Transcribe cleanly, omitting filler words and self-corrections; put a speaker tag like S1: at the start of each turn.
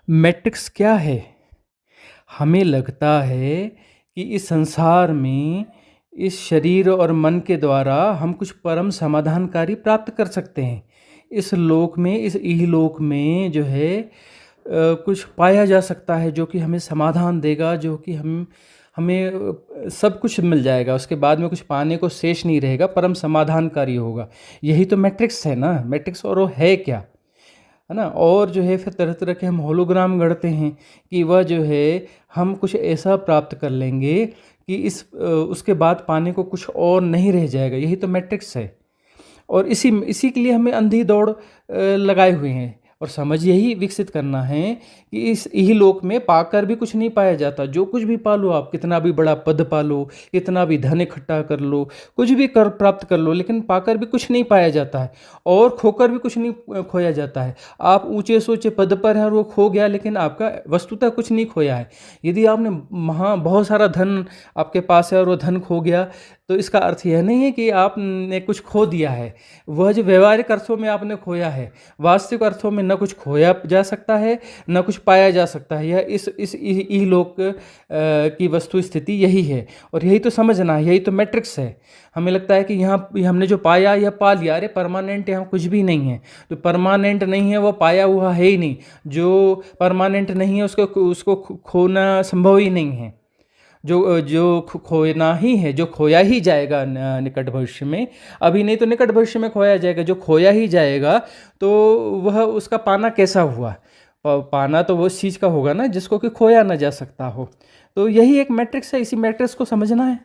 S1: Matrix क्या है? हमें लगता है कि इस संसार में, इस शरीर और मन के द्वारा हम कुछ परम समाधानकारी प्राप्त कर सकते हैं। इस लोक में, इस इहलोक में जो है कुछ पाया जा सकता है जो कि हमें समाधान देगा, जो कि हमें सब कुछ मिल जाएगा। उसके बाद में कुछ पाने को शेष नहीं रहेगा, परम समाधानकारी होगा। यही तो मैट्रिक्स है ना। मैट्रिक्स और वो है क्या, है ना। और जो है फिर तरह तरह के हम होलोग्राम गढ़ते हैं कि वह जो है हम कुछ ऐसा प्राप्त कर लेंगे कि उसके बाद पाने को कुछ और नहीं रह जाएगा। यही तो मैट्रिक्स है। और इसी इसी के लिए हमें अंधी दौड़ लगाए हुए हैं। और समझ यही विकसित करना है कि इस इहलोक में पाकर भी कुछ नहीं पाया जाता। जो कुछ भी पालो, आप कितना भी बड़ा पद पालो, कितना भी धन इकट्ठा कर लो, कुछ भी कर प्राप्त कर लो, लेकिन पाकर भी कुछ नहीं पाया जाता है और खोकर भी कुछ नहीं खोया जाता है। आप ऊंचे सोचे पद पर हैं और वो खो गया, लेकिन आपका वस्तुतः कुछ नहीं खोया है। यदि आपने बहुत सारा धन आपके पास है और वो धन खो गया, तो इसका अर्थ यह नहीं है कि आपने कुछ खो दिया है। वह जो व्यवहारिक अर्थों में आपने खोया है, वास्तविक अर्थों में न कुछ खोया जा सकता है, न कुछ पाया जा सकता है। यह इस इहलोक की वस्तु स्थिति यही है। और यही तो समझना है, यही तो मैट्रिक्स है। हमें लगता है कि यहाँ हमने जो पाया यह पा लिया। अरे परमानेंट यहाँ कुछ भी नहीं है। जो परमानेंट नहीं है वो पाया हुआ है ही नहीं। जो परमानेंट नहीं है उसको खोना संभव ही नहीं है। जो जो खोना ही है, जो खोया ही जाएगा निकट भविष्य में। अभी नहीं तो निकट भविष्य में खोया जाएगा। जो खोया ही जाएगा तो वह उसका पाना कैसा हुआ। पाना तो वो उस चीज़ का होगा ना जिसको कि खोया ना जा सकता हो। तो यही एक मैट्रिक्स है, इसी मैट्रिक्स को समझना है।